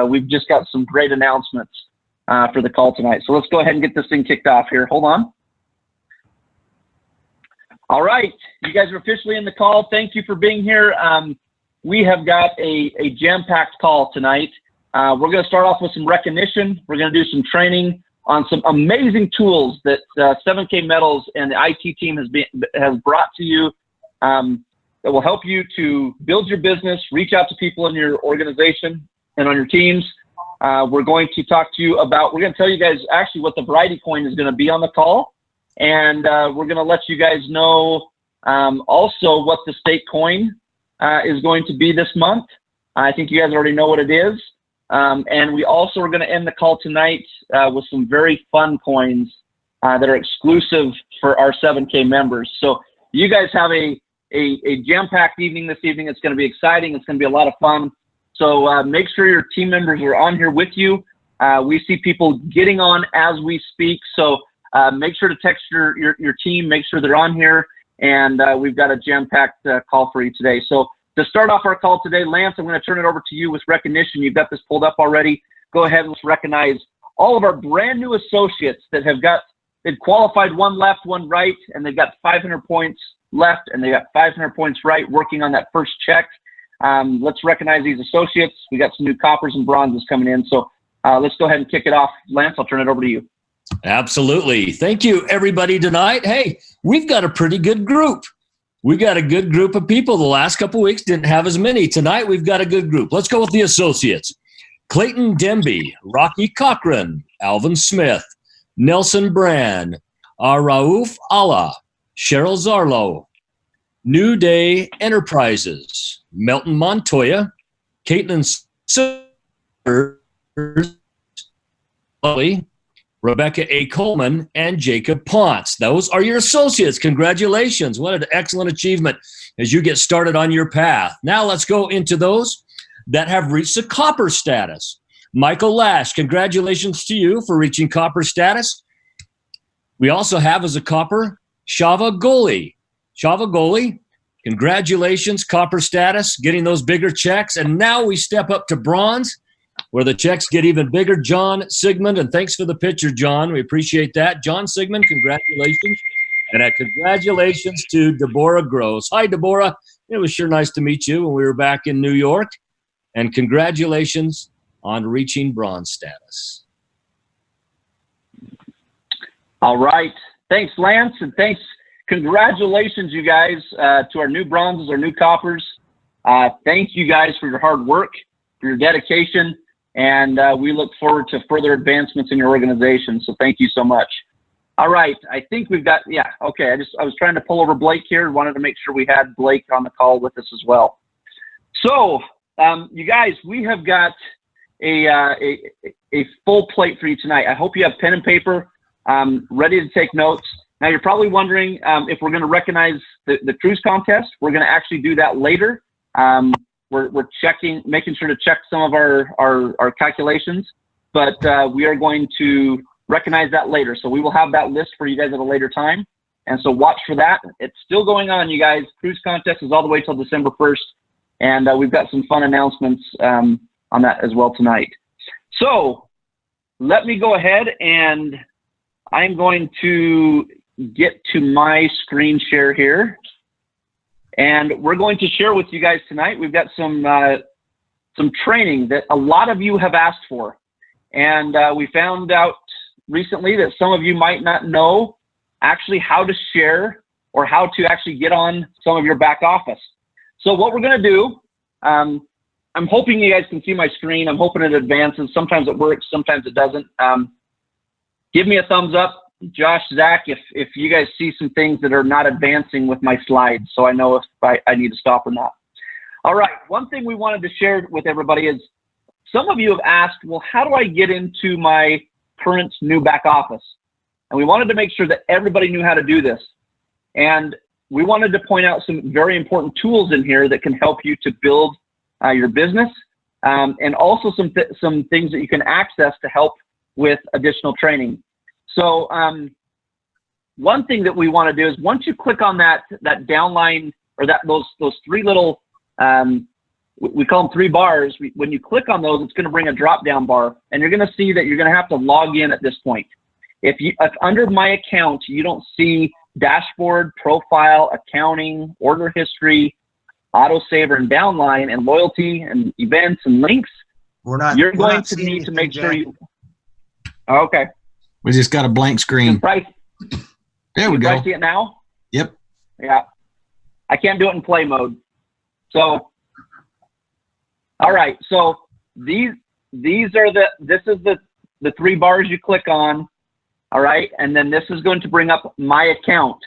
we've just got some great announcements for the call tonight. So let's go ahead and get this thing kicked off here. Hold on. All right, you guys are officially in the call. Thank you for being here. We have got a jam-packed call tonight. We're going to start off with some recognition. We're going to do some training on some amazing tools that 7K Metals and the IT team has brought to you that will help you to build your business, reach out to people in your organization and on your teams. We're going to talk to you about, we're going to tell you guys actually what the variety coin is going to be on the call. And we're going to let you guys know also what the stake coin is going to be this month. I think you guys already know what it is. And we also are going to end the call tonight with some very fun coins that are exclusive for our 7K members. So you guys have a jam-packed evening this evening. It's going to be exciting. It's going to be a lot of fun. So make sure your team members are on here with you. We see people getting on as we speak. So make sure to text your team, make sure they're on here, and we've got a jam-packed call for you today. So to start off our call today, Lance, I'm going to turn it over to you with recognition. You've got this pulled up already. Go ahead and let's recognize all of our brand new associates that they've qualified one left, one right, and they've got 500 points left, and they got 500 points right working on that first check. Let's recognize these associates. We got some new coppers and bronzes coming in. So let's go ahead and kick it off. Lance, I'll turn it over to you. Absolutely. Thank you, everybody, tonight. Hey, we've got a pretty good group. We got a good group of people. The last couple of weeks didn't have as many. Tonight, we've got a good group. Let's go with the associates. Clayton Demby, Rocky Cochran, Alvin Smith, Nelson Brand, Rauf Allah, Cheryl Zarlow, New Day Enterprises, Melton Montoya, Caitlin Sivers, Rebecca A. Coleman, and Jacob Ponce. Those are your associates. Congratulations. What an excellent achievement as you get started on your path. Now let's go into those that have reached the copper status. Michael Lash, congratulations to you for reaching copper status. We also have as a copper, Shava Goli. Shava Goli, congratulations, copper status, getting those bigger checks. And now we step up to bronze, where the checks get even bigger. John Sigmund, and thanks for the picture, John. We appreciate that. John Sigmund, congratulations. And congratulations to Deborah Gross. Hi, Deborah. It was sure nice to meet you when we were back in New York. And congratulations on reaching bronze status. All right. Thanks, Lance, and thanks. Congratulations, you guys, to our new bronzes, our new coppers. Thank you guys for your hard work, for your dedication. And we look forward to further advancements in your organization. So thank you so much. All right. I think we've got, yeah, okay. I was trying to pull over Blake here. Wanted to make sure we had Blake on the call with us as well. So you guys, we have got a full plate for you tonight. I hope you have pen and paper ready to take notes. Now you're probably wondering if we're going to recognize the cruise contest. We're going to actually do that later. We're checking, making sure to check some of our calculations, but we are going to recognize that later. So we will have that list for you guys at a later time. And so watch for that. It's still going on, you guys. Cruise contest is all the way till December 1st. And we've got some fun announcements on that as well tonight. So let me go ahead and I'm going to get to my screen share here. And we're going to share with you guys tonight. We've got some training that a lot of you have asked for. And we found out recently that some of you might not know actually how to share or how to actually get on some of your back office. So what we're going to do, I'm hoping you guys can see my screen. I'm hoping it advances. Sometimes it works, sometimes it doesn't. Give me a thumbs up. Josh, Zach, if you guys see some things that are not advancing with my slides, so I know if I need to stop or not. All right, one thing we wanted to share with everybody is some of you have asked, well, how do I get into my current new back office? And we wanted to make sure that everybody knew how to do this. And we wanted to point out some very important tools in here that can help you to build your business, and also some things that you can access to help with additional training. So one thing that we want to do is once you click on that downline or those three little we call them 3 bars. When you click on those, it's going to bring a drop down bar, and you're going to see that you're going to have to log in at this point. If under my account, you don't see dashboard, profile, accounting, order history, autosaver and downline, and loyalty and events and links, you're going to need to make sure you. Okay. We just got a blank screen. There we go. You see it now? Yep. Yeah. I can't do it in play mode. So, all right. So this is the 3 bars you click on. All right. And then this is going to bring up my account.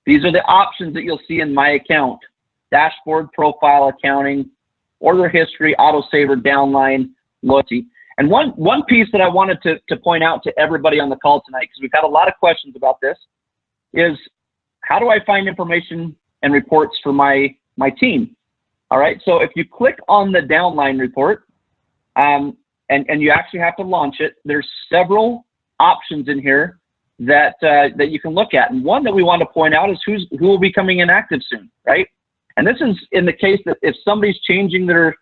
These are the options that you'll see in my account: dashboard, profile, accounting, order history, autosaver, downline, loyalty. And one piece that I wanted to point out to everybody on the call tonight, because we've had a lot of questions about this, is how do I find information and reports for my team? All right. So if you click on the downline report, and you actually have to launch it, there's several options in here that you can look at. And one that we want to point out is who will be coming inactive soon, right? And this is in the case that if somebody's changing their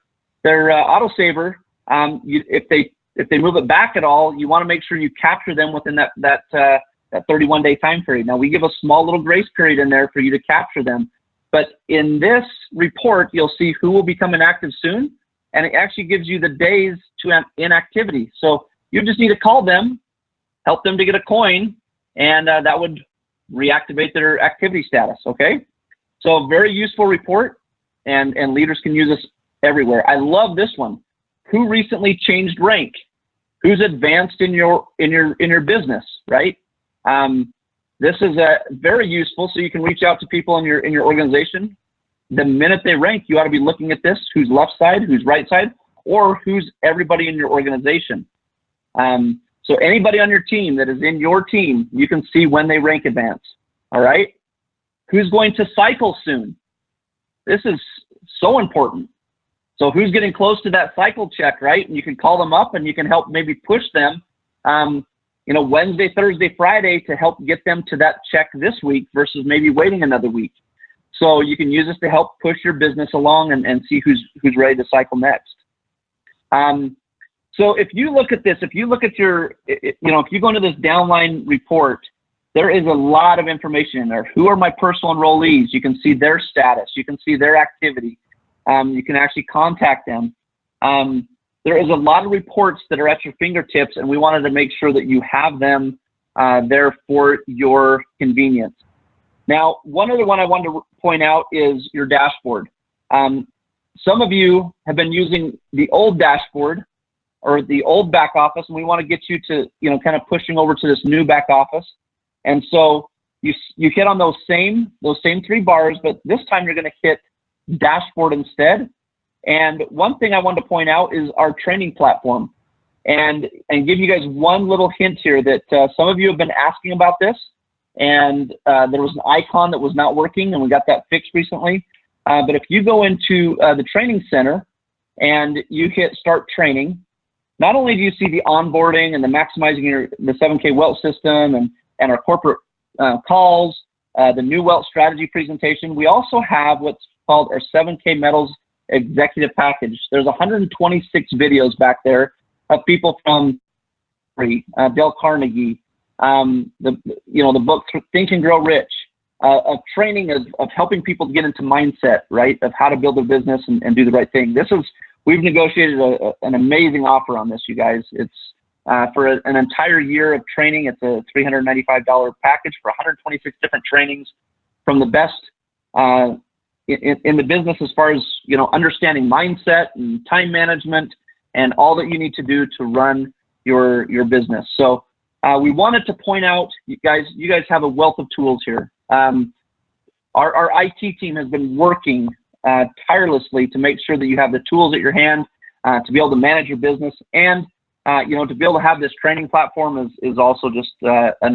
autosaver, if they move it back at all, you want to make sure you capture them within that 31-day time period. Now, we give a small little grace period in there for you to capture them. But in this report, you'll see who will become inactive soon, and it actually gives you the days to inactivity. So you just need to call them, help them to get a coin, and that would reactivate their activity status, okay? So very useful report, and leaders can use this everywhere. I love this one. Who recently changed rank? Who's advanced in your business, right? This is very useful, so you can reach out to people in your organization. The minute they rank, you ought to be looking at this: who's left side, who's right side, or who's everybody in your organization. So anybody on your team that is in your team, you can see when they rank advance. All right. Who's going to cycle soon? This is so important. So who's getting close to that cycle check, right? And you can call them up and you can help maybe push them, Wednesday, Thursday, Friday to help get them to that check this week versus maybe waiting another week. So you can use this to help push your business along and see who's ready to cycle next. So if you look at this, if you look at if you go into this downline report, there is a lot of information in there. Who are my personal enrollees? You can see their status. You can see their activity. You can actually contact them. There is a lot of reports that are at your fingertips, and we wanted to make sure that you have them there for your convenience. Now, one other one I wanted to point out is your dashboard. Some of you have been using the old dashboard or the old back office, and we want to get you to, kind of pushing over to this new back office. And so you hit on those same 3 bars, but this time you're going to hit dashboard instead. And one thing I wanted to point out is our training platform, and give you guys one little hint here that some of you have been asking about this, and there was an icon that was not working, and we got that fixed recently. But if you go into the training center and you hit start training, not only do you see the onboarding and the maximizing the 7K Wealth system and our corporate calls, the new wealth strategy presentation, we also have what's called our 7K Metals executive package. There's 126 videos back there of people from Dale Carnegie, the book Think and Grow Rich, of training of helping people to get into mindset, right, of how to build their business and do the right thing. We've negotiated an amazing offer on this, you guys. It's for an entire year of training. It's a $395 package for 126 different trainings from the best in the business as far as, understanding mindset and time management and all that you need to do to run your business. So we wanted to point out, you guys have a wealth of tools here. Our IT team has been working tirelessly to make sure that you have the tools at your hand to be able to manage your business, and to be able to have this training platform is also just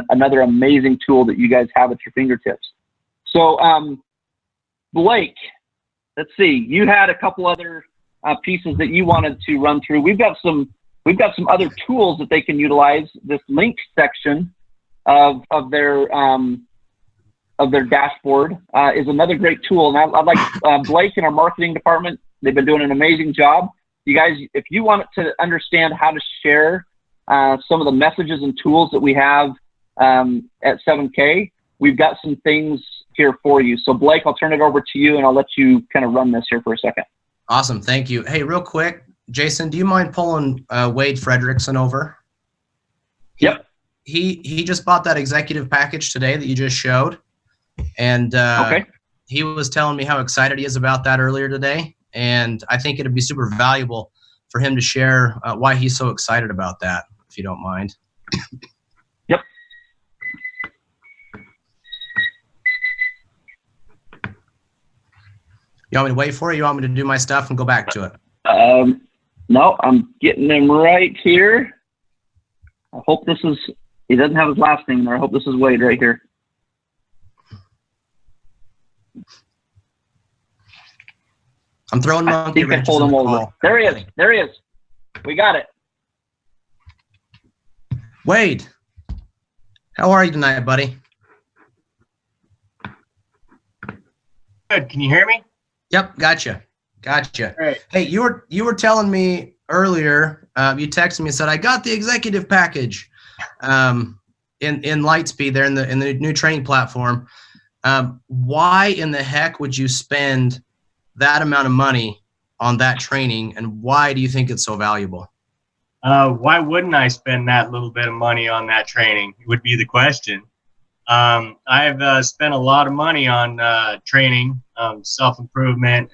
another amazing tool that you guys have at your fingertips. So Blake, let's see, you had a couple other pieces that you wanted to run through. We've got some other tools that they can utilize. This link section of their dashboard is another great tool. And I'd like Blake in our marketing department They've been doing an amazing job. You guys, if you want to understand how to share some of the messages and tools that we have at 7K, we've got some things here for you. So Blake, I'll turn it over to you and I'll let you kind of run this here for a second. Awesome. Thank you. Hey, real quick, Jason, do you mind pulling Wade Fredrickson over? Yep. He just bought that executive package today that you just showed. And okay. He was telling me how excited he is about that earlier today. And I think it'd be super valuable for him to share why he's so excited about that, if you don't mind. Yep. You want me to wait for it? You want me to do my stuff and go back to it? No, I'm getting him right here. I hope this is, he doesn't have his last name there. I hope this is Wade right here. I'm throwing monkey wrenches in the call. There he is. There he is. We got it. Wade, how are you tonight, buddy? Good. Can you hear me? Yep, gotcha. Gotcha. Right. Hey, you were telling me earlier, you texted me and said, I got the executive package in Lightspeed there in the new training platform. Why in the heck would you spend that amount of money on that training, and why do you think it's so valuable? Why wouldn't I spend that little bit of money on that training would be the question. I've spent a lot of money on training, self-improvement,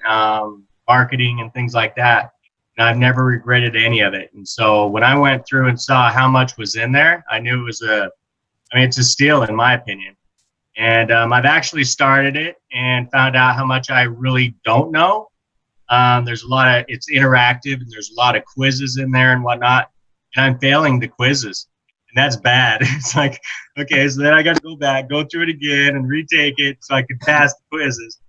marketing, and things like that. And I've never regretted any of it. And so when I went through and saw how much was in there, I knew it was it's a steal in my opinion. And I've actually started it and found out how much I really don't know. There's a lot of, it's interactive and there's a lot of quizzes in there and whatnot. And I'm failing the quizzes. And that's bad. It's like, okay, so then I got to go back, go through it again and retake it so I can pass the quizzes.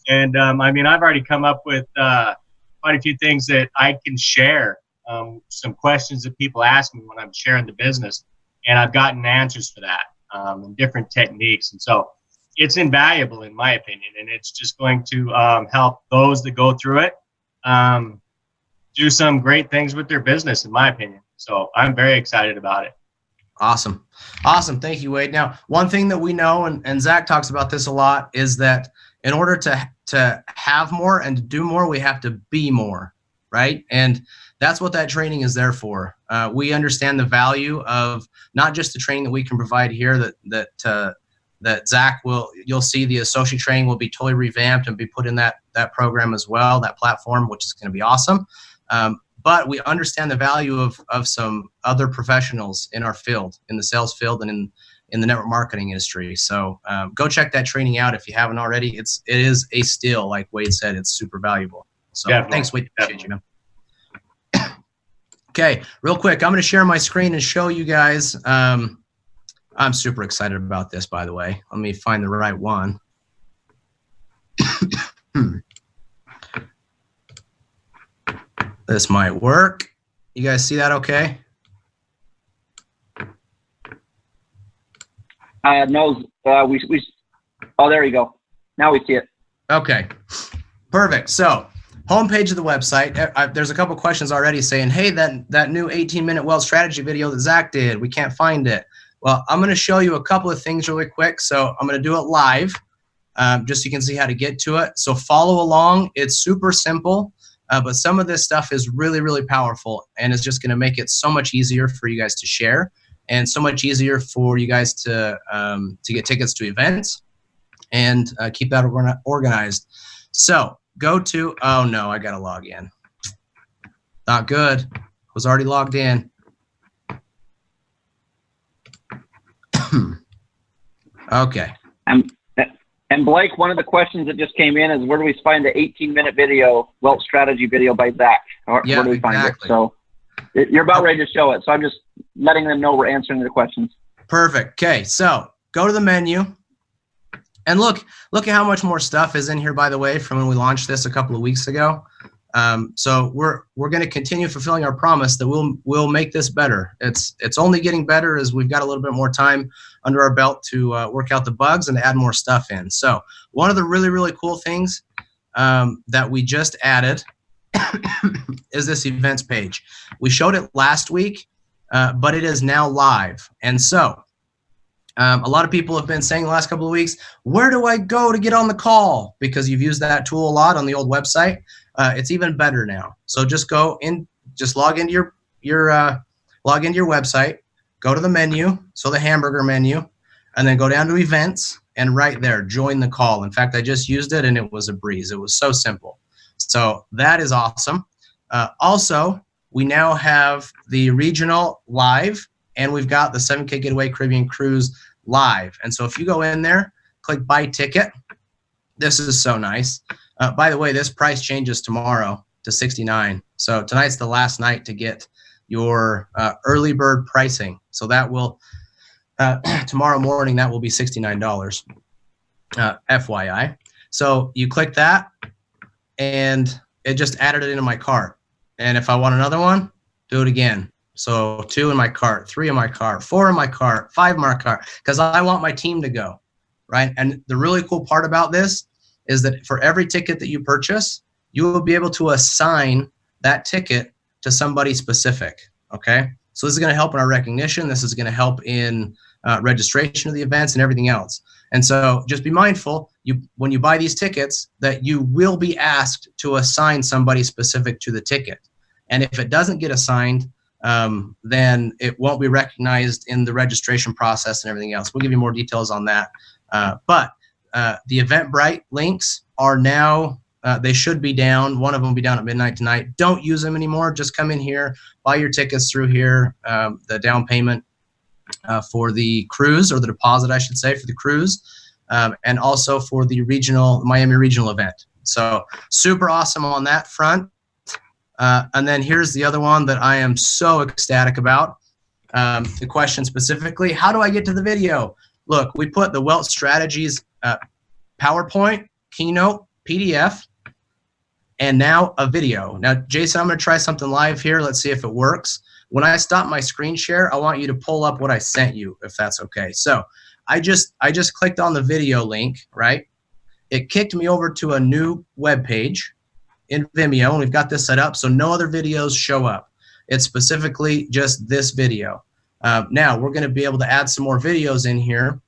And I've already come up with quite a few things that I can share, some questions that people ask me when I'm sharing the business. And I've gotten answers for that. And different techniques. And so it's invaluable in my opinion, and it's just going to help those that go through it do some great things with their business, in my opinion. So I'm very excited about it. Awesome. Awesome. Thank you, Wade. Now, one thing that we know, and Zach talks about this a lot, is that in order to have more and to do more, we have to be more, right? And that's what that training is there for. We understand the value of not just the training that we can provide here, that Zach you'll see the associate training will be totally revamped and be put in that program as well, that platform, which is going to be awesome. But we understand the value of some other professionals in our field, in the sales field and in the network marketing industry. So go check that training out if you haven't already. It is a steal, like Wade said. It's super valuable. So definitely. Thanks, Wade. Appreciate you, man. Okay, real quick, I'm going to share my screen and show you guys. I'm super excited about this, by the way. Let me find the right one. This might work. You guys see that okay? No, oh, there you go. Now we see it. Okay, perfect. So, homepage of the website. There's a couple questions already saying, hey, that new 18-minute wealth strategy video that Zach did, we can't find it. Well, I'm going to show you a couple of things really quick. So I'm going to do it live, just so you can see how to get to it. So follow along. It's super simple, but some of this stuff is really, really powerful, and it's just going to make it so much easier for you guys to share, and so much easier for you guys to get tickets to events and keep that organized. So go to, oh no, I got to log in. Not good. Was already logged in. Okay. And Blake, one of the questions that just came in is, where do we find the 18-minute video, wealth strategy video by Zach? Where do we find it? So you're about ready to show it. So I'm just letting them know we're answering their questions. Perfect. Okay. So go to the menu and look at how much more stuff is in here, by the way, from when we launched this a couple of weeks ago. So we're going to continue fulfilling our promise that we'll make this better. It's only getting better as we've got a little bit more time under our belt to work out the bugs and add more stuff in. So one of the really, really cool things that we just added is this events page. We showed it last week, but it is now live. And so a lot of people have been saying the last couple of weeks, where do I go to get on the call? Because you've used that tool a lot on the old website. It's even better now. So just go in, just log into your website, go to the menu, so the hamburger menu, and then go down to events, and right there, join the call. In fact, I just used it and it was a breeze. It was so simple. So that is awesome. Also, we now have the regional live, and we've got the 7K Getaway Caribbean Cruise live. And so if you go in there, click buy ticket. This is so nice. By the way, this price changes tomorrow to $69. So tonight's the last night to get your early bird pricing. So that will, tomorrow morning, that will be $69, FYI. So you click that, and it just added it into my cart. And if I want another one, do it again. So 2 in my cart, 3 in my cart, 4 in my cart, 5 in my cart, because I want my team to go, right? And the really cool part about this is that for every ticket that you purchase, you will be able to assign that ticket to somebody specific, okay? So this is going to help in our recognition. This is going to help in registration of the events and everything else. And so just be mindful, when you buy these tickets, that you will be asked to assign somebody specific to the ticket. And if it doesn't get assigned, then it won't be recognized in the registration process and everything else. We'll give you more details on that. But the Eventbrite links are now, they should be down. One of them will be down at midnight tonight. Don't use them anymore. Just come in here, buy your tickets through here, the down payment for the cruise, or the deposit, I should say, for the cruise, and also for the Miami regional event. So super awesome on that front. And then here's the other one that I am so ecstatic about. The question specifically, how do I get to the video? Look, we put the Wealth Strategies PowerPoint, Keynote, PDF, and now a video. Now, Jason, I'm going to try something live here. Let's see if it works. When I stop my screen share, I want you to pull up what I sent you, if that's okay. So I just clicked on the video link, right? It kicked me over to a new web page in Vimeo, and we've got this set up so no other videos show up. It's specifically just this video. Now we're going to be able to add some more videos in here,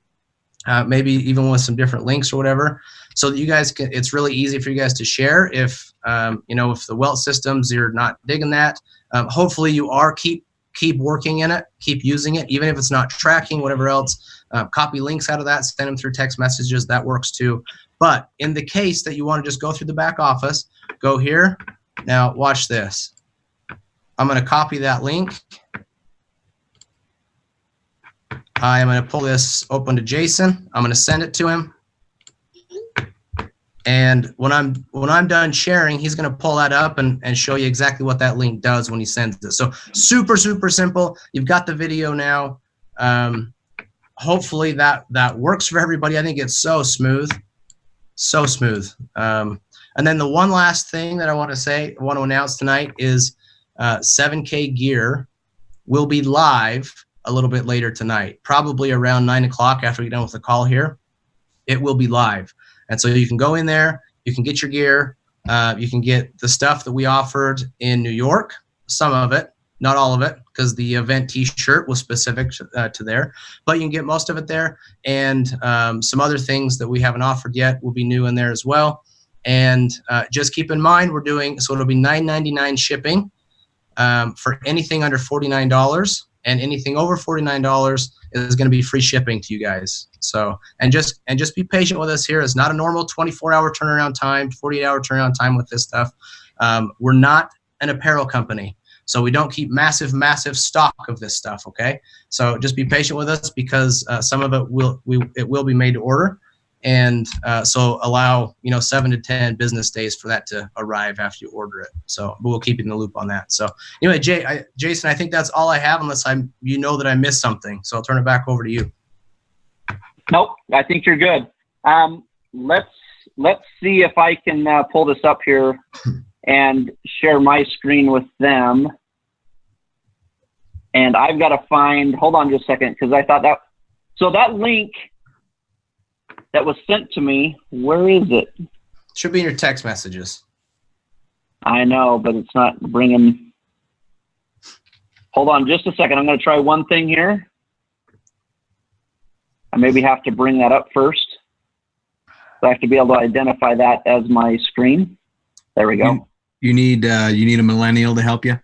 maybe even with some different links or whatever, so that you guys can. It's really easy for you guys to share. If if the Wealth systems, you're not digging that, hopefully you are. Keep working in it, keep using it, even if it's not tracking, whatever else. Copy links out of that, send them through text messages. That works too. But in the case that you want to just go through the back office, go here. Now watch this. I'm going to copy that link. I am going to pull this open to Jason. I'm going to send it to him. And when I'm done sharing, he's going to pull that up and show you exactly what that link does when he sends it. So super, super simple. You've got the video now. Hopefully that works for everybody. I think it's so smooth. So smooth. And then the one last thing that I want to announce tonight is 7K Gear will be live a little bit later tonight, probably around 9 o'clock after we get done with the call here. It will be live. And so you can go in there, you can get your gear, you can get the stuff that we offered in New York, some of it, not all of it, because the event t-shirt was specific to there, but you can get most of it there. And some other things that we haven't offered yet will be new in there as well. And just keep in mind, we're doing, so it'll be $9.99 shipping for anything under $49, and anything over $49 is going to be free shipping to you guys. So, and just be patient with us here. It's not a normal 24-hour turnaround time, 48-hour turnaround time with this stuff. We're not an apparel company, so we don't keep massive stock of this stuff. Okay, so just be patient with us, because some of it will be made to order, and so allow 7 to 10 business days for that to arrive after you order it. So, but we'll keep you in the loop on that. So anyway, Jason, I think that's all I have, unless that I missed something. So I'll turn it back over to you. Nope, I think you're good. Let's see if I can pull this up here and share my screen with them. And I've got to find. Hold on just a second, because I thought that. So that link that was sent to me, where is it? Should be in your text messages. I know, but it's not bringing. Hold on just a second. I'm going to try one thing here. I maybe have to bring that up first. So I have to be able to identify that as my screen. There we go. You need a millennial to help you?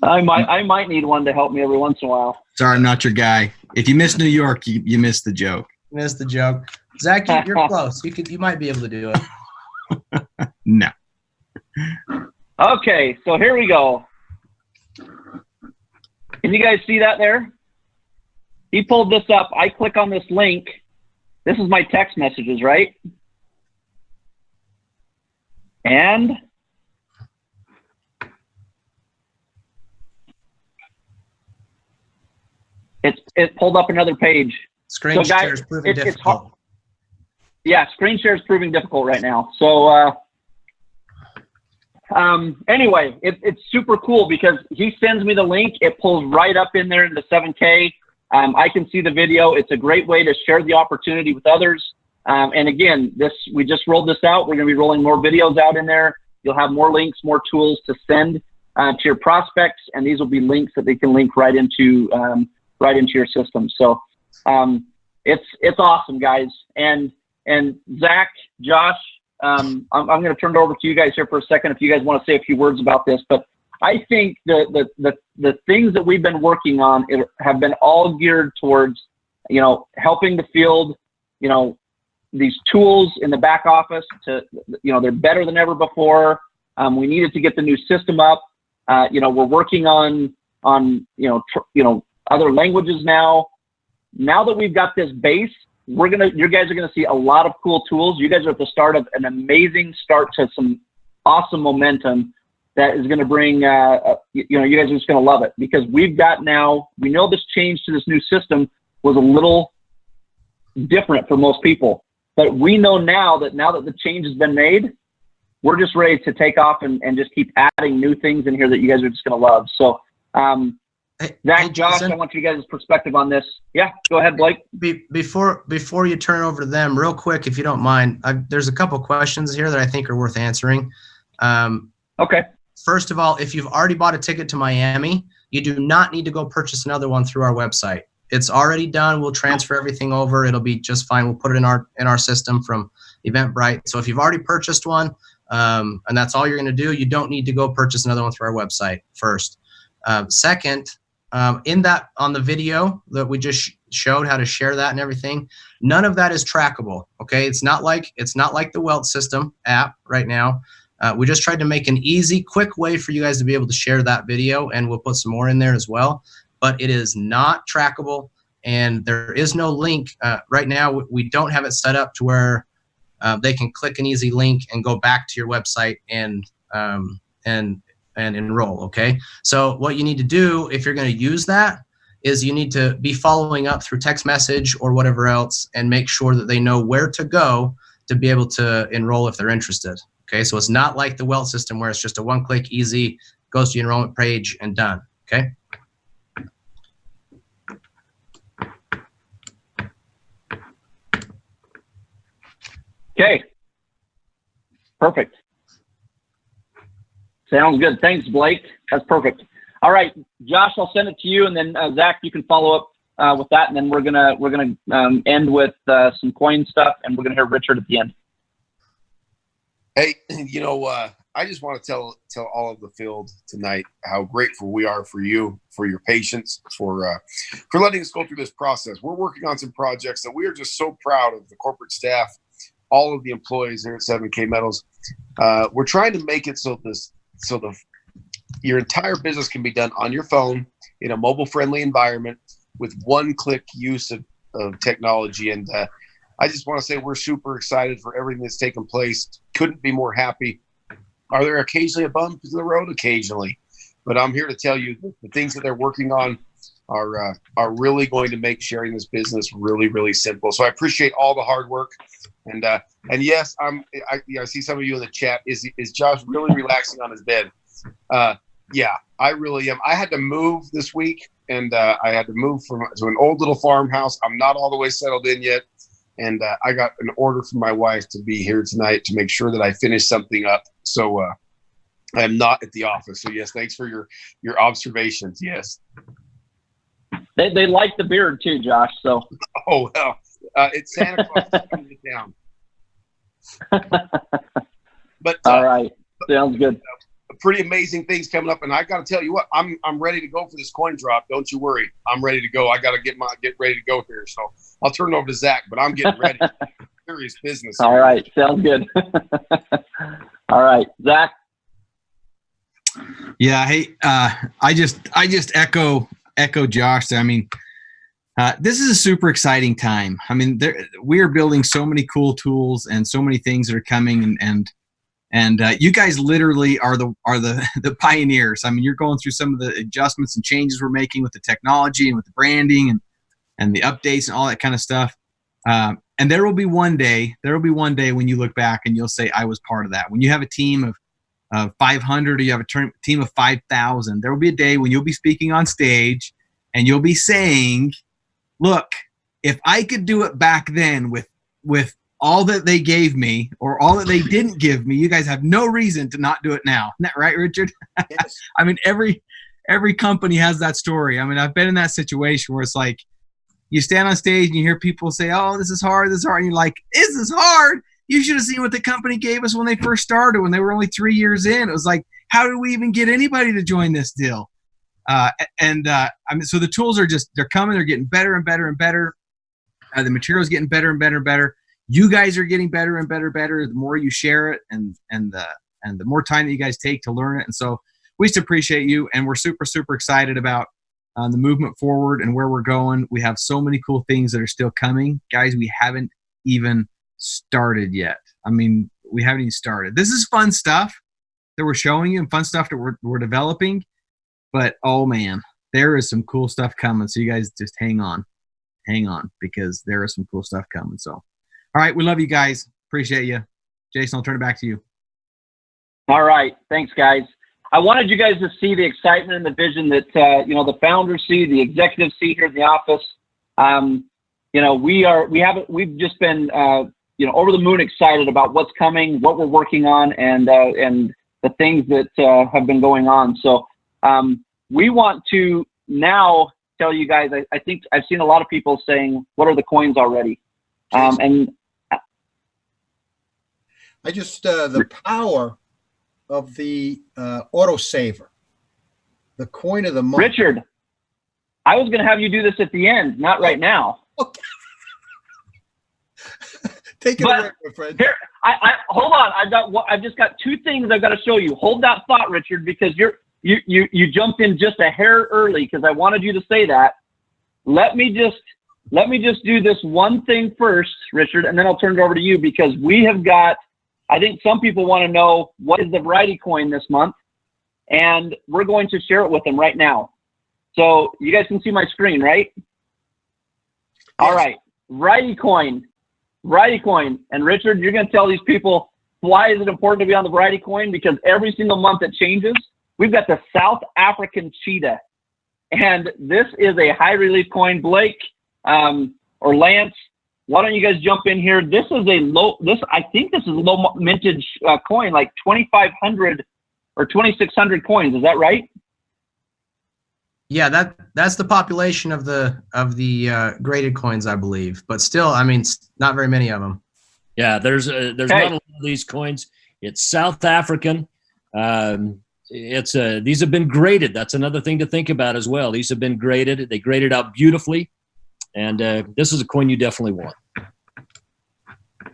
I might need one to help me every once in a while. Sorry, I'm not your guy. If you miss New York, you missed the joke. Missed the joke. Zach, you're close. You might be able to do it. No. Okay, so here we go. Can you guys see that there? He pulled this up. I click on this link. This is my text messages, right? And it pulled up another page. Screen share is proving difficult. Yeah, screen share is proving difficult right now. So anyway, it's super cool because he sends me the link. It pulls right up in there in the 7K. I can see the video. It's a great way to share the opportunity with others. And again, we just rolled this out. We're going to be rolling more videos out in there. You'll have more links, more tools to send to your prospects, and these will be links that they can link right into your system. So it's awesome, guys. And Zach, Josh, I'm going to turn it over to you guys here for a second if you guys want to say a few words about this. But I think the things that we've been working on have been all geared towards, helping the field, these tools in the back office they're better than ever before. We needed to get the new system up. We're working on other languages now. Now that we've got this base, you guys are gonna see a lot of cool tools. You guys are at the start of an amazing start to some awesome momentum that is gonna bring. You guys are just gonna love it because we know this change to this new system was a little different for most people, but we know now that the change has been made, we're just ready to take off and just keep adding new things in here that you guys are just gonna love. So. Zach, Josh, I want you guys' perspective on this. Yeah, go ahead, Blake. Before you turn it over to them, real quick, if you don't mind, there's a couple questions here that I think are worth answering. Okay. First of all, if you've already bought a ticket to Miami, you do not need to go purchase another one through our website. It's already done. We'll transfer everything over. It'll be just fine. We'll put it in our system from Eventbrite. So if you've already purchased one, and that's all you're going to do, you don't need to go purchase another one through our website first. Second, on the video that we just showed how to share that and everything, none of that is trackable. Okay, it's not like the Welt System app right now. We just tried to make an easy, quick way for you guys to be able to share that video, and we'll put some more in there as well. But it is not trackable, and there is no link right now. We don't have it set up to where they can click an easy link and go back to your website and enroll. Okay, so what you need to do if you're going to use that is you need to be following up through text message or whatever else and make sure that they know where to go to be able to enroll if they're interested. Okay, so it's not like the Welt System where it's just a one-click easy, goes to the enrollment page and done. Okay. Okay. Perfect. Sounds good. Thanks, Blake. That's perfect. All right, Josh, I'll send it to you, and then Zach, you can follow up with that, and then we're gonna end with some coin stuff, and we're gonna hear Richard at the end. Hey, I just want to tell all of the field tonight how grateful we are for you, for your patience, for letting us go through this process. We're working on some projects that we are just so proud of the corporate staff, all of the employees here at 7K Metals. We're trying to make it so your entire business can be done on your phone in a mobile-friendly environment with one-click use of technology. And I just want to say we're super excited for everything that's taken place. Couldn't be more happy. Are there occasionally a bump in the road? Occasionally. But I'm here to tell you the things that they're working on are really going to make sharing this business really, really simple. So I appreciate all the hard work. And yes, I see some of you in the chat. Is Josh really relaxing on his bed? Yeah, I really am. I had to move this week, and I had to move to an old little farmhouse. I'm not all the way settled in yet. and I got an order from my wife to be here tonight to make sure that I finish something up. So I'm not at the office. So yes, thanks for your observations. Yes. They like the beard too, Josh. So. Oh well, it's Santa Claus coming to town. But all right, sounds good. Pretty amazing things coming up, and I got to tell you what, I'm ready to go for this coin drop. Don't you worry, I'm ready to go. I got to get ready to go here. So I'll turn it over to Zach, but I'm getting ready. Serious business. All right, sounds good. All right, Zach. Yeah. Hey, I just echo Josh there. I mean, this is a super exciting time. I mean, we are building so many cool tools and so many things that are coming, and you guys literally are the pioneers. I mean, you're going through some of the adjustments and changes we're making with the technology and with the branding and the updates and all that kind of stuff. And there will be one day when you look back and you'll say, I was part of that. When you have a team of 500 or you have a team of 5,000, there will be a day when you'll be speaking on stage and you'll be saying, look, if I could do it back then with all that they gave me or all that they didn't give me, you guys have no reason to not do it now. Isn't that right, Richard? Yes. I mean, every company has that story. I mean, I've been in that situation where it's like you stand on stage and you hear people say, oh, this is hard. And you're like, this is hard. You should have seen what the company gave us when they first started, when they were only 3 years in. It was like, how did we even get anybody to join this deal? I mean, so the tools are they're coming. They're getting better and better and better. The material's getting better and better and better. You guys are getting better and better and better. The more you share it and the more time that you guys take to learn it. And so we just appreciate you. And we're super, super excited about the movement forward and where we're going. We have so many cool things that are still coming. Guys, we haven't even started yet. I mean, we haven't even started. This is fun stuff that we're showing you and fun stuff that we're developing. But, oh, man, there is some cool stuff coming. So you guys just hang on, because there is some cool stuff coming. So, all right, we love you guys. Appreciate you. Jason, I'll turn it back to you. All right. Thanks, guys. I wanted you guys to see the excitement and the vision that, the founders see, the executives see here in the office. We've just been, over the moon excited about what's coming, what we're working on, and the things that have been going on. So we want to now tell you guys, I think I've seen a lot of people saying, what are the coins already? And I just, the power of the autosaver, the coin of the month. Richard, I was going to have you do this at the end, not right now. Okay. Take it away, my friend. Here, hold on. I've just got two things I've got to show you. Hold that thought, Richard, because you jumped in just a hair early because I wanted you to say that. Let me just do this one thing first, Richard, and then I'll turn it over to you because we have got, I think some people want to know what is the variety coin this month, and we're going to share it with them right now. So you guys can see my screen, right? Yes. All right, variety coin. And Richard, you're going to tell these people why is it important to be on the variety coin? Because every single month it changes. We've got the South African cheetah, and this is a high relief coin. Blake or Lance, why don't you guys jump in here? This is I think this is a low mintage coin, like 2,500 or 2,600 coins. Is that right? Yeah, that's the population of the graded coins, I believe. But still, I mean, not very many of them. Yeah, there's not a lot of these coins. It's South African. These have been graded. That's another thing to think about as well. These have been graded. They graded out beautifully, and this is a coin you definitely want.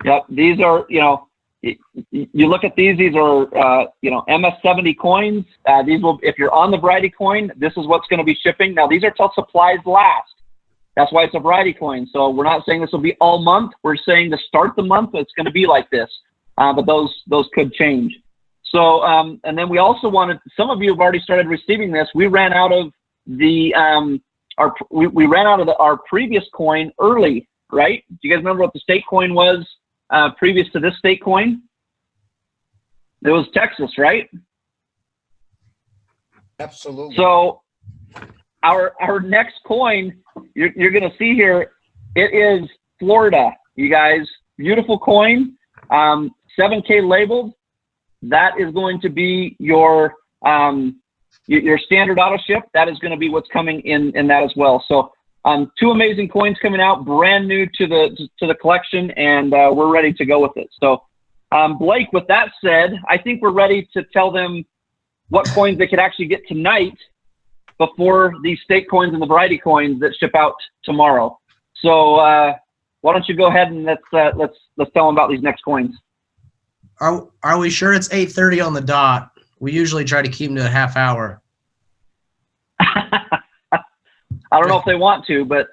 Yep, these are, you look at these are, MS70 coins. These will, if you're on the variety coin, this is what's going to be shipping. Now, these are till supplies last. That's why it's a variety coin. So we're not saying this will be all month. We're saying to start the month, it's going to be like this. But those could change. So, and then we also wanted, some of you have already started receiving this. We ran out of our previous coin early, right? Do you guys remember what the state coin was previous to this state coin? It was Texas, right? Absolutely. So our next coin, you're going to see here, it is Florida. you guys. Beautiful coin, 7K labeled. That is going to be your standard auto ship. That is going to be what's coming in that as well. So 2 amazing coins coming out, brand new to the collection, and we're ready to go with it. So Blake, with that said, I think we're ready to tell them what coins they could actually get tonight before the state coins and the variety coins that ship out tomorrow. So why don't you go ahead and let's tell them about these next coins. Are we sure it's 8:30 on the dot? We usually try to keep them to a half hour. I don't know if they want to, but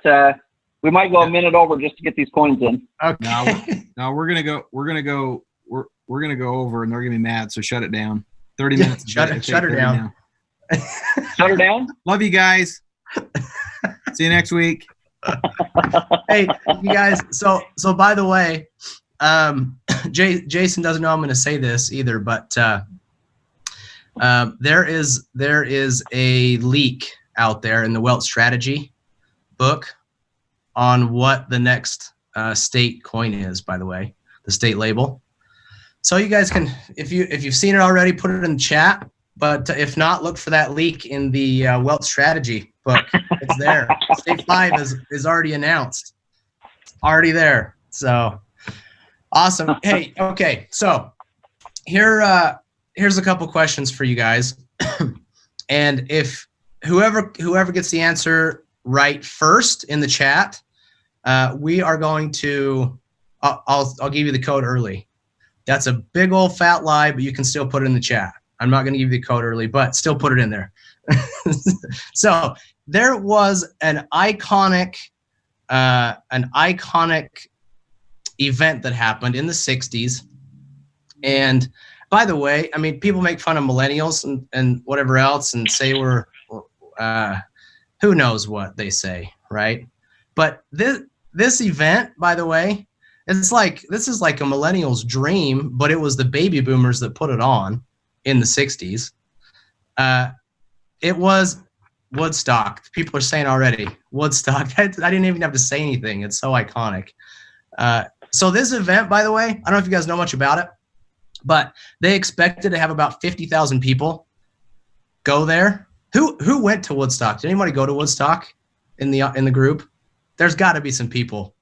we might go a minute over just to get these coins in. Okay. No, we're gonna go over, and they're gonna be mad. So shut it down. 30 minutes. Shut her down. Shut her down. Love you guys. See you next week. Hey, you guys. So by the way, Jason doesn't know I'm going to say this either, but there is a leak out there in the Wealth Strategy book on what the next state coin is. By the way, the state label. So you guys can, if you've seen it already, put it in the chat. But if not, look for that leak in the Wealth Strategy book. It's there. State 5 is already announced. Already there. So awesome. Hey, okay. So here's a couple questions for you guys. And if whoever gets the answer right first in the chat, we are going to I'll give you the code early. That's a big old fat lie, but you can still put it in the chat. I'm not going to give you the code early, but still put it in there. So there was an iconic event that happened in the 60s. And by the way, I mean, people make fun of millennials and whatever else and say we're, who knows what they say, right? But this event, by the way, this is like a millennial's dream, but it was the baby boomers that put it on in the 60s. It was Woodstock. People are saying already, Woodstock. I didn't even have to say anything. It's so iconic. So this event, by the way, I don't know if you guys know much about it, but they expected to have about 50,000 people go there. Who went to Woodstock? Did anybody go to Woodstock in the group? There's got to be some people.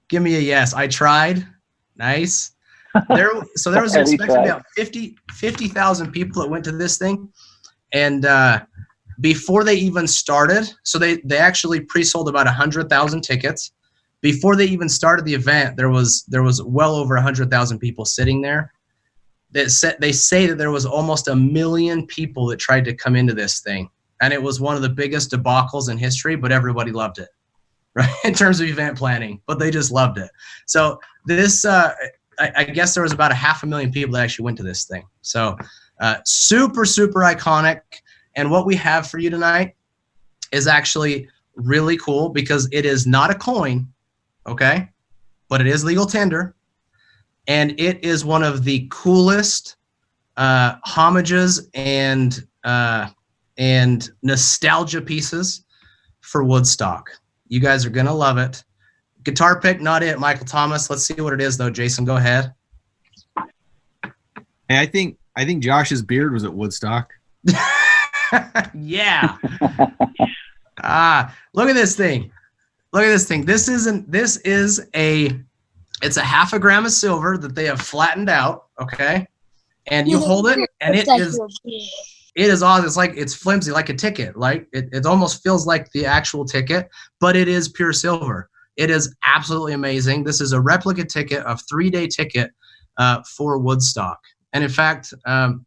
Give me a yes. I tried. Nice. There was expected to be about 50,000 people that went to this thing, and before they even started, so they actually pre-sold about 100,000 tickets. Before they even started the event, there was well over 100,000 people sitting there. They say that there was almost 1 million people that tried to come into this thing, and it was one of the biggest debacles in history. But everybody loved it, right? In terms of event planning, but they just loved it. So this. I guess there was about 500,000 people that actually went to this thing. So super, super iconic. And what we have for you tonight is actually really cool because it is not a coin, okay? But it is legal tender. And it is one of the coolest homages and nostalgia pieces for Woodstock. You guys are going to love it. Guitar pick, not it, Michael Thomas. Let's see what it is, though. Jason, go ahead. Hey, I think Josh's beard was at Woodstock. Yeah. Look at this thing. Look at this thing. It's a 0.5 gram of silver that they have flattened out. Okay, and you hold it, and it is awesome. It's flimsy, like a ticket. Like it almost feels like the actual ticket, but it is pure silver. It is absolutely amazing. This is a replica ticket, a 3-day ticket for Woodstock. And in fact,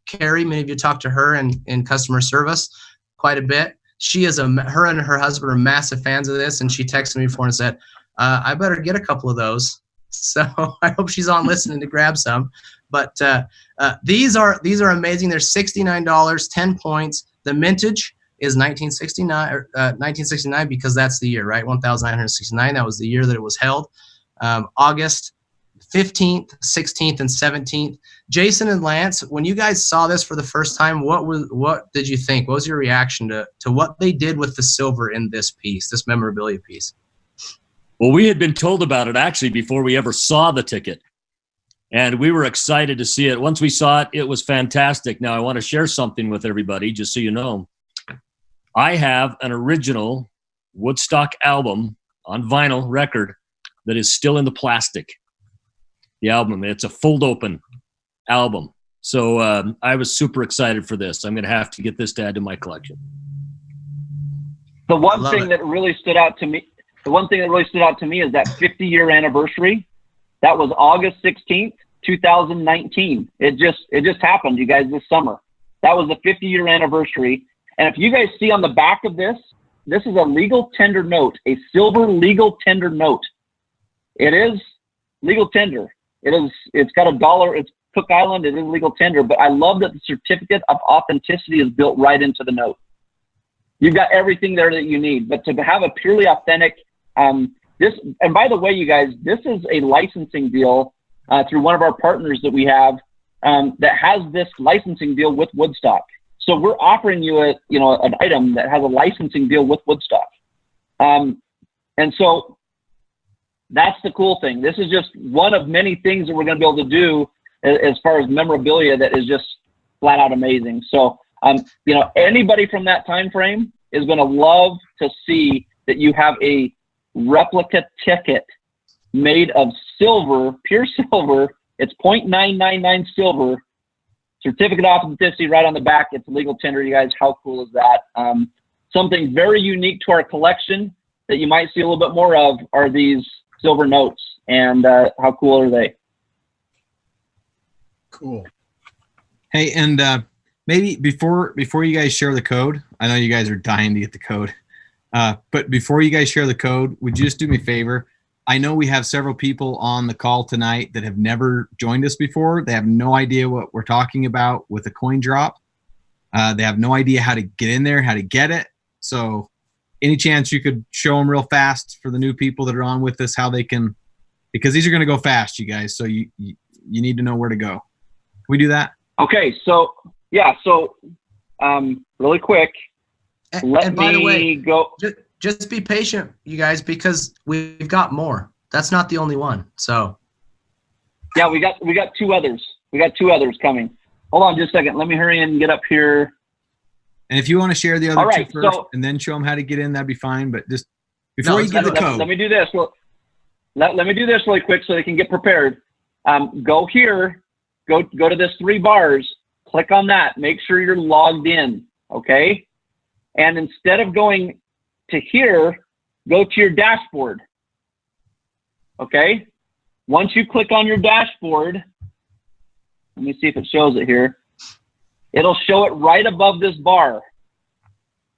Carrie, many of you talked to her in customer service quite a bit. She is her and her husband are massive fans of this, and she texted me before and said, I better get a couple of those. So I hope she's on listening to grab some. But these are amazing. They're $69, 10 points. The mintage is 1969 because that's the year, right? 1969. That was the year that it was held. August 15th, 16th, and 17th. Jason and Lance, when you guys saw this for the first time, what did you think? What was your reaction to what they did with the silver in this piece, this memorabilia piece? Well, we had been told about it actually before we ever saw the ticket. And we were excited to see it. Once we saw it, it was fantastic. Now, I want to share something with everybody, just so you know. I have an original Woodstock album on vinyl record that is still in the plastic. The album, it's a fold-open album. So I was super excited for this. I'm going to have to get this to add to my collection. The one thing that really stood out to me is that 50-year anniversary. That was August 16th, 2019. It just happened, you guys, this summer. That was the 50-year anniversary. And if you guys see on the back of this is a legal tender note, a silver legal tender note. It is legal tender. It's got $1. It's Cook Island. It is legal tender. But I love that the certificate of authenticity is built right into the note. You've got everything there that you need. But to have a purely authentic, and by the way, you guys, this is a licensing deal through one of our partners that we have that has this licensing deal with Woodstock. So we're offering you an item that has a licensing deal with Woodstock. And so that's the cool thing. This is just one of many things that we're going to be able to do as far as memorabilia that is just flat out amazing. So, anybody from that time frame is going to love to see that you have a replica ticket made of silver, pure silver. It's 0.999 silver, certificate of authenticity right on the back. It's legal tender, you guys. How cool is that? Something very unique to our collection that you might see a little bit more of are these silver notes. And how cool are they? Cool. Hey, and maybe before you guys share the code, I know you guys are dying to get the code, but before you guys share the code, would you just do me a favor? I know we have several people on the call tonight that have never joined us before. They have no idea what we're talking about with a coin drop. They have no idea how to get in there, how to get it. So any chance you could show them real fast for the new people that are on with us, how they can, because these are going to go fast, you guys. So you need to know where to go. Can we do that? Okay. So, yeah. So really quick, and by the way, go. Just be patient, you guys, because we've got more. That's not the only one. So, yeah, we got two others. We got two others coming. Hold on just a second. Let me hurry and get up here. And if you want to share the other two first and then show them how to get in, that'd be fine. But just before you give the code, let me do this. Let me do this really quick so they can get prepared. Go here. Go to this 3 bars. Click on that. Make sure you're logged in. Okay. And instead of going to here, go to your dashboard. Okay. Once you click on your dashboard, let me see if it shows it here. It'll show it right above this bar.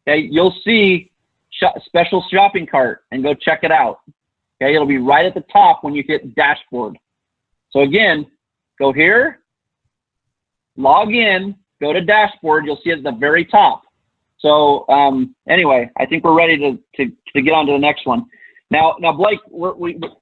Okay. You'll see special shopping cart and go check it out. Okay. It'll be right at the top when you hit dashboard. So again, go here, log in, go to dashboard. You'll see it at the very top. So anyway, I think we're ready to get on to the next one. Now Blake,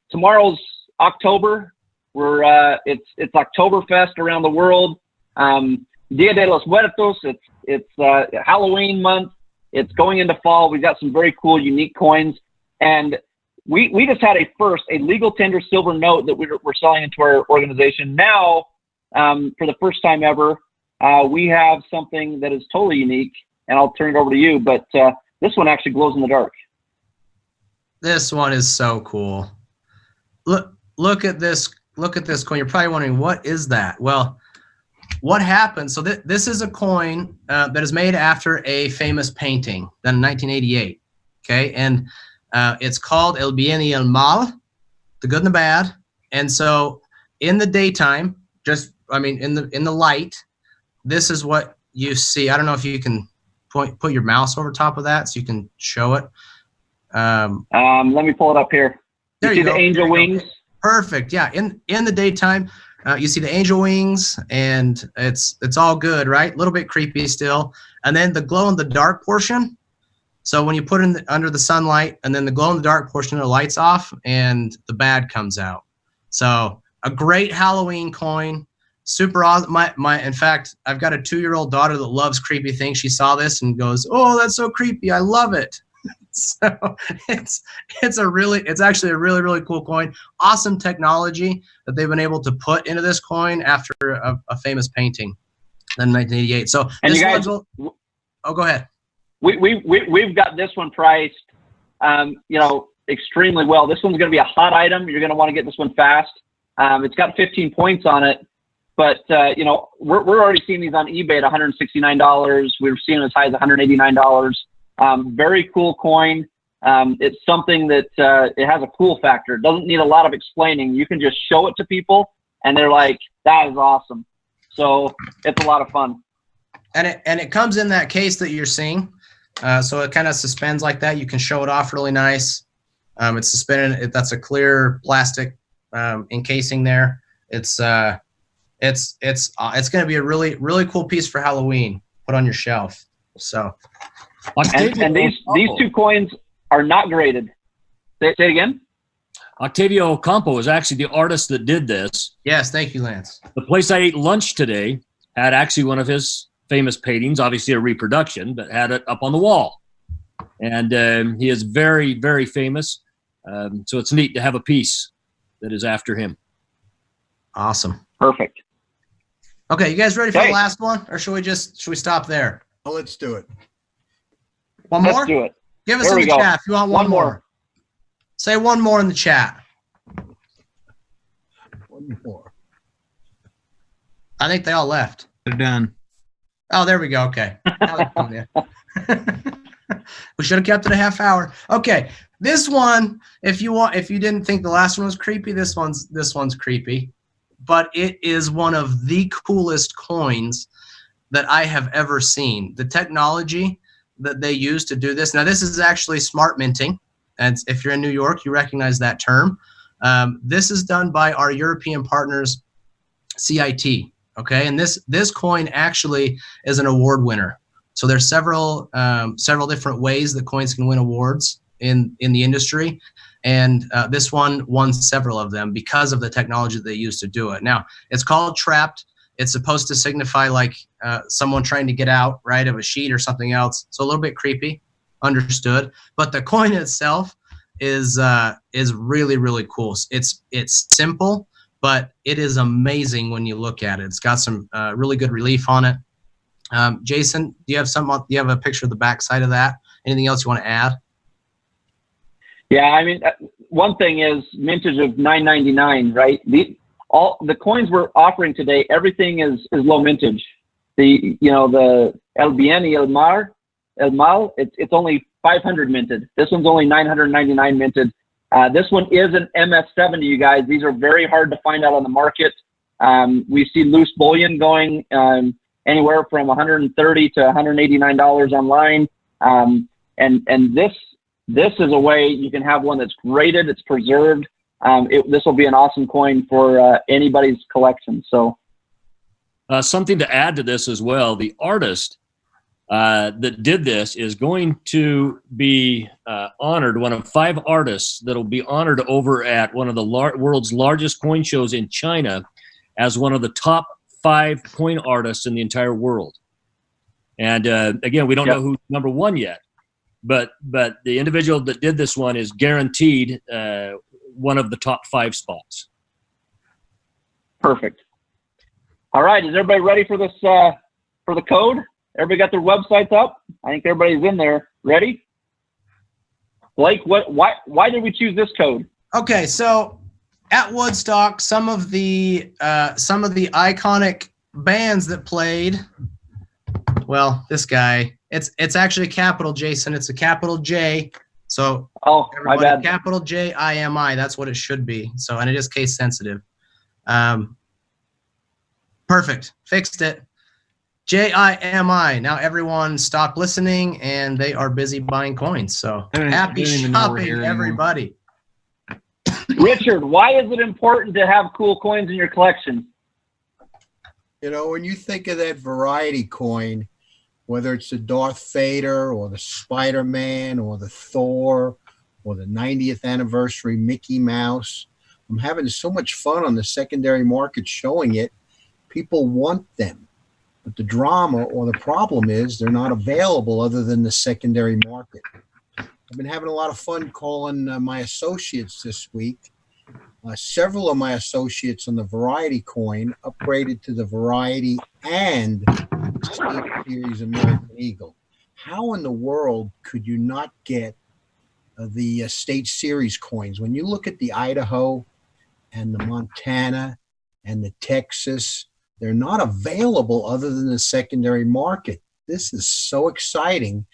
tomorrow's October. It's Oktoberfest around the world. Dia de los Muertos. It's Halloween month. It's going into fall. We've got some very cool, unique coins, and we just had a legal tender silver note that we're selling into our organization. Now, for the first time ever, we have something that is totally unique. And I'll turn it over to you, but this one actually glows in the dark. This one is so cool. Look at this coin. You're probably wondering, what is that? Well, what happened? So this is a coin that is made after a famous painting done in 1988. Okay, and it's called El Bien y el Mal, the good and the bad. And so in the daytime, in the light, this is what you see. I don't know if you can put your mouse over top of that so you can show it. Let me pull it up here. There you you see go. The angel wings. Perfect. Yeah. In the daytime, you see the angel wings, and it's all good, right? A little bit creepy still. And then the glow in the dark portion. So when you put it under the sunlight, and then the glow in the dark portion, the lights off, and the bad comes out. So a great Halloween coin. Super awesome. In fact, I've got a 2-year-old daughter that loves creepy things. She saw this and goes, "Oh, that's so creepy. I love it." So it's actually a really, really cool coin. Awesome technology that they've been able to put into this coin after a famous painting in 1988. So And this you guys, go ahead. we've got this one priced, extremely well. This one's going to be a hot item. You're going to want to get this one fast. It's got 15 points on it, but we're already seeing these on eBay at $169. We've seen as high as $189. Very cool coin. It's something that it has a cool factor. It doesn't need a lot of explaining. You can just show it to people, and they're like, "That is awesome." So it's a lot of fun. And it comes in that case that you're seeing. So it kind of suspends like that. You can show it off really nice. It's suspended. That's a clear plastic encasing there. It's going to be a really, really cool piece for Halloween. Put on your shelf. So. And these two coins are not graded. Say it again. Octavio Ocampo is actually the artist that did this. Yes, thank you, Lance. The place I ate lunch today had actually one of his famous paintings, obviously a reproduction, but had it up on the wall. And he is very, very famous. So it's neat to have a piece that is after him. Awesome. Perfect. Okay, you guys ready for the last one, or should we stop there? Oh, let's do it. One more? Let's do it. Give us in the chat if you want one more. Say one more in the chat. One more. I think they all left. They're done. Oh, there we go. Okay. We should have kept it a half hour. Okay. This one, if you didn't think the last one was creepy, this one's creepy. But it is one of the coolest coins that I have ever seen. The technology that they use to do this. Now, this is actually smart minting. And if you're in New York, you recognize that term. This is done by our European partners, CIT. Okay, and this coin actually is an award winner. So there's several different ways that coins can win awards in the industry, and this one won several of them because of the technology they used to do it. Now, it's called trapped. It's supposed to signify like someone trying to get out, right, of a sheet or something else. So a little bit creepy, understood. But the coin itself is really, really cool. It's simple, but it is amazing when you look at it. It's got some really good relief on it. Jason, do you have a picture of the back side of that? Anything else you want to add? Yeah, I mean, one thing is mintage of $9.99, right? All the coins we're offering today, everything is low mintage. The El Bien y El Mal, it's only 500 minted. This one's only 999 minted. This one is an MS70, you guys. These are very hard to find out on the market. We see loose bullion going anywhere from $130 to $189 online. And this is a way you can have one that's graded, it's preserved. This will be an awesome coin for anybody's collection. So, something to add to this as well, the artist that did this is going to be honored, one of 5 artists that will be honored over at one of the world's largest coin shows in China as one of the top 5 coin artists in the entire world. And again, we don't know who's number 1 yet, but the individual that did this one is guaranteed one of the top 5 spots. Perfect. All right, is everybody ready for this for the code? Everybody got their websites up? I think everybody's in there. Ready? Blake, why did we choose this code? Okay, so at Woodstock, some of the iconic bands that played. Well, this guy, it's actually a capital, Jason. It's a capital J. So my bad. Capital JIMI. That's what it should be. So, and it is case sensitive. Perfect. Fixed it. JIMI. Now everyone stop listening, and they are busy buying coins. So happy shopping, everybody. Richard, why is it important to have cool coins in your collection? When you think of that variety coin, whether it's the Darth Vader or the Spider-Man or the Thor or the 90th anniversary Mickey Mouse, I'm having so much fun on the secondary market showing it. People want them. But the drama or the problem is they're not available other than the secondary market. I've been having a lot of fun calling my associates this week. Several of my associates on the Variety coin upgraded to the Variety and State Series American Eagle. How in the world could you not get the State Series coins? When you look at the Idaho and the Montana and the Texas, they're not available other than the secondary market. This is so exciting,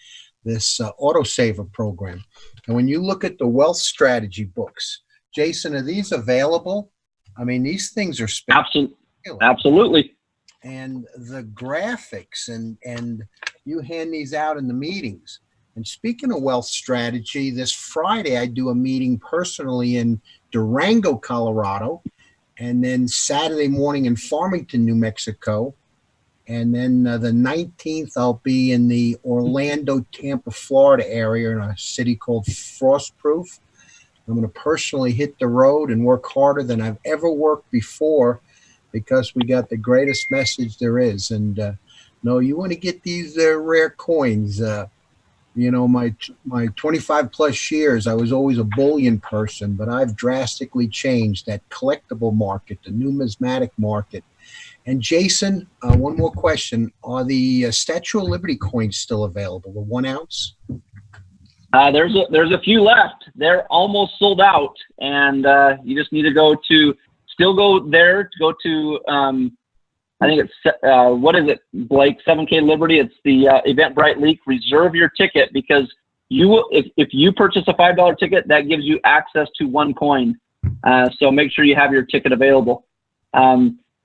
this autosaver program. And when you look at the wealth strategy books, Jason, are these available? I mean, these things are spectacular. Absolutely. And the graphics, and you hand these out in the meetings. And speaking of wealth strategy, this Friday I do a meeting personally in Durango, Colorado, and then Saturday morning in Farmington, New Mexico. And then the 19th, I'll be in the Orlando, Tampa, Florida area in a city called Frostproof. I'm going to personally hit the road and work harder than I've ever worked before because we got the greatest message there is. And no, you want to get these rare coins. You know, my 25 plus years, I was always a bullion person, but I've drastically changed that collectible market, the numismatic market. And Jason, one more question. Are the Statue of Liberty coins still available, the 1 ounce? There's a few left. They're almost sold out, and you just need to go to I think it's what is it, Blake? 7K Liberty. It's the Eventbrite Leak. Reserve your ticket because you will. If you purchase a $5 ticket, that gives you access to 1 coin. So make sure you have your ticket available.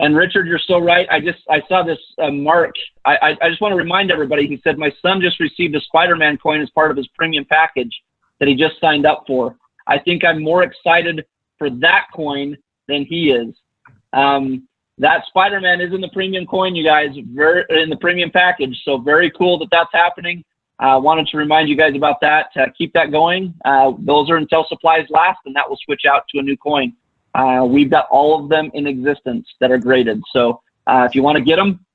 And Richard, you're so right. I saw this Mark. I just want to remind everybody. He said my son just received a Spider-Man coin as part of his premium package that he just signed up for. I think I'm more excited for that coin than he is. That Spider-Man is in the premium coin, you guys, in the premium package. So very cool that that's happening. Wanted to remind you guys about that. Keep that going. Those are until supplies last, and that will switch out to a new coin. We've got all of them in existence that are graded. So if you want to get them,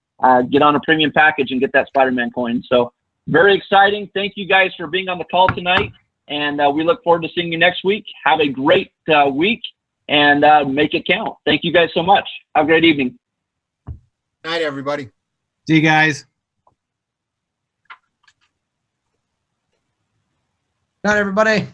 get on a premium package and get that Spider-Man coin. So very exciting. Thank you guys for being on the call tonight. And we look forward to seeing you next week. Have a great week and make it count. Thank you guys so much. Have a great evening. Night, everybody. See you guys. Not everybody.